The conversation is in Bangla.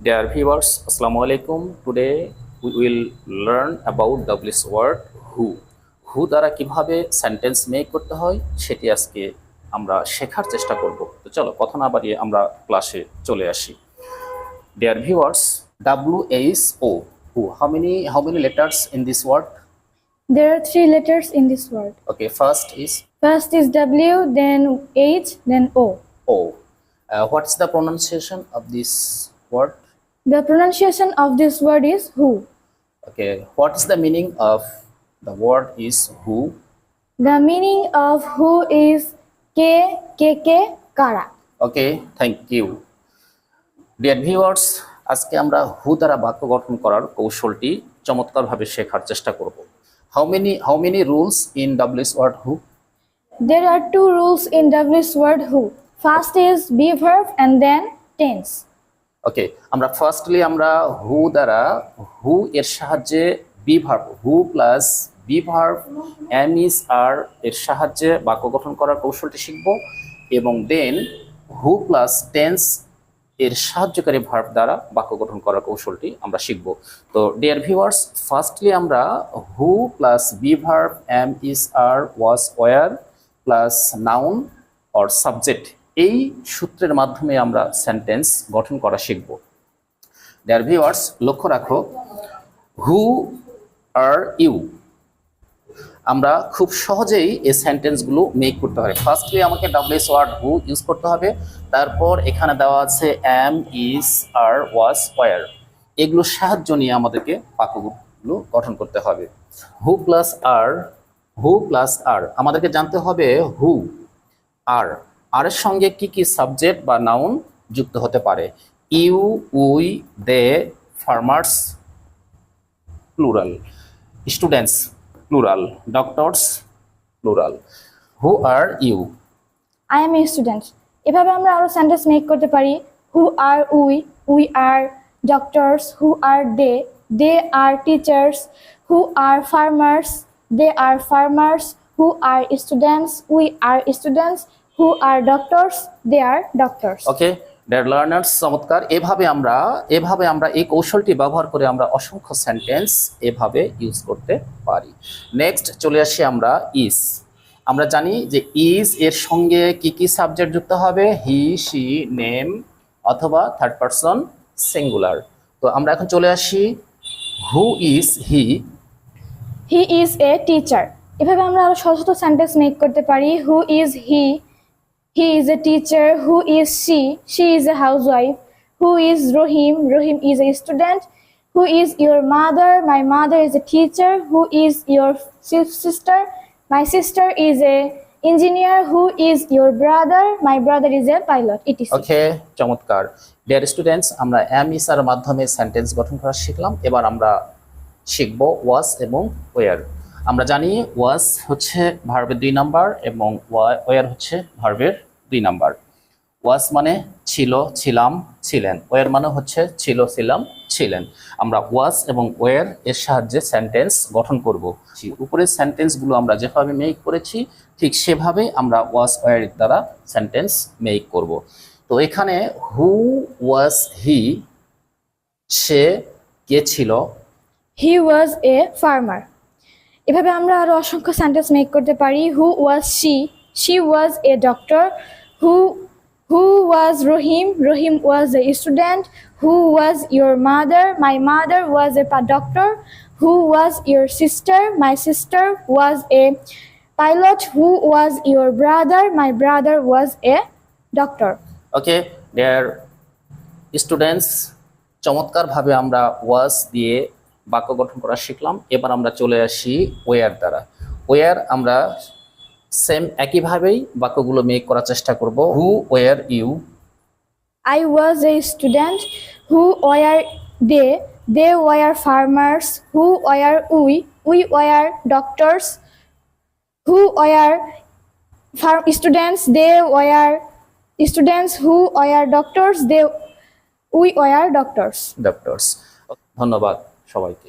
Dear viewers, Assalamu alaikum. Today we will learn about W's word who. Who দ্বারা কিভাবে সেন্টেন্স মেক করতে হয় সেটি আজকে আমরা শেখার চেষ্টা করব। তো চলো কথা না বাড়িয়ে আমরা ক্লাসে চলে আসি। Dear viewers, W is O. Who. How many letters in this word? There are 3 letters in this word. Okay, first is First is W, then H, then O. O. What's the pronunciation of this word? The pronunciation of this word is who. Okay, what is the meaning of the word is who? The meaning of who is kara. Okay, thank you. Dear viewers, আজকে আমরা হু দ্বারা বাক্য গঠন করার কৌশলটি চমৎকারভাবে শেখার চেষ্টা করব। How many rules in W's word who? There are 2 rules in W's word who. First is be verb and then tense. ওকে, আমরা ফার্স্টলি আমরা হু দ্বারা হু এর সাহায্যে be verb who plus be verb am is are এর সাহায্যে বাক্য গঠন করার কৌশলটি শিখব এবং দেন হু প্লাস টেন্স এর সাহায্যকারী ভার্ব দ্বারা বাক্য গঠন করার কৌশলটি আমরা শিখব। তো ডিয়ার ভিউয়ার্স, ফার্স্টলি আমরা who plus be verb am is are was were plus noun or subject এই সূত্রের মাধ্যমে আমরা সেন্টেন্স গঠন করা শিখব। ডিয়ার ভিউয়ার্স, লক্ষ্য রাখো, হু আর ইউ আমরা খুব সহজেই এই সেন্টেন্সগুলো মেক করতে হবে। ফার্স্টলি আমাকে ডাব্লিউএস ওয়ার্ড হু ইউজ করতে হবে, তারপর এখানে দেওয়া আছে am is are was were, এগুলোর সাহায্য নিয়ে আমাদেরকে বাক্যগুলো গঠন করতে হবে। হু প্লাস আর আমাদেরকে জানতে হবে হু আর এর সঙ্গে কি কি সাবজেক্ট বা নাউন যুক্ত হতে পারে। You, we, they, farmers plural, students plural, doctors plural. Who are you? I am a student. এভাবে আমরা আরো সেন্টেন্স মেক করতে পারি। Who are we are doctors. Who are they are teachers. Who are farmers, they are farmers. Who are students, we are students. Who are doctors, they are doctors. Okay dear learners, চমৎকার। এভাবে আমরা এই কৌশলটি ব্যবহার করে আমরা অসংখ্য সেন্টেন্স এভাবে ইউজ করতে পারি। নেক্সট চলে আসি আমরা ইজ। আমরা জানি যে ইজ এর সঙ্গে কি কি সাবজেক্ট যুক্ত হবে, হি, শি, নেম অথবা থার্ড পারসন সিঙ্গুলার। তো আমরা এখন চলে আসি who is he. He is a teacher. এভাবে আমরা আরো শত শত সেন্টেন্স মেক করতে পারি। Who is he? He is a teacher. Who is she? She is a housewife. Who is Rohim? Rohim is a student. Who is your mother? My mother is a teacher. Who is your sister? My sister is a engineer. Who is your brother? My brother is a pilot. It is. ওকে, চমৎকার। ডিয়ার স্টুডেন্টস, আমরা এম ইজ আর মাধ্যমে সেন্টেন্স গঠন করা শিখলাম। এবার আমরা শিখব ওয়াজ এবং ওয়ার। আমরা জানি ওয়াজ হচ্ছে ভার্বের 2 নাম্বার এবং ওয়ার হচ্ছে ভার্বের 2 নাম্বার। ওয়াজ মানে ছিল, ছিলাম, ছিলেন। ওয়ার মানে হচ্ছে ছিল, ছিলাম, ছিলেন। আমরা ওয়াজ এবং ওয়ার এর সাহায্যে সেন্টেন্স গঠন করব। উপরের সেন্টেন্সগুলো আমরা যেভাবে মেক করেছি ঠিক সেভাবে আমরা ওয়াজ ওয়ার দ্বারা সেন্টেন্স মেক করব। তো এখানে হু ওয়াজ হি, সে কে ছিল? He was a farmer. এভাবে আমরা আরো অসংখ্য সেন্টেন্স মেক করতে পারি। Who was she? She was a doctor. Who was Rohim? Rohim was a student. Who was your mother? My mother was a doctor. Who was your sister? My sister was a pilot. Who was your brother? My brother was a doctor. Okay dear students, চমৎকারভাবে আমরা ওয়াজ দিয়ে বাক্য গঠন করা শিখলাম। এবার আমরা চলে আসি ওয়ার দ্বারা। ওয়ার আমরা সেম একইভাবেই বাক্যগুলো মেক করার চেষ্টা করব। Who were you? I was a student. Who were they? They were farmers. Who were we? We were doctors. Who were students? They were students. Who were doctors? We were doctors. Doctors. ধন্যবাদ সবাইকে।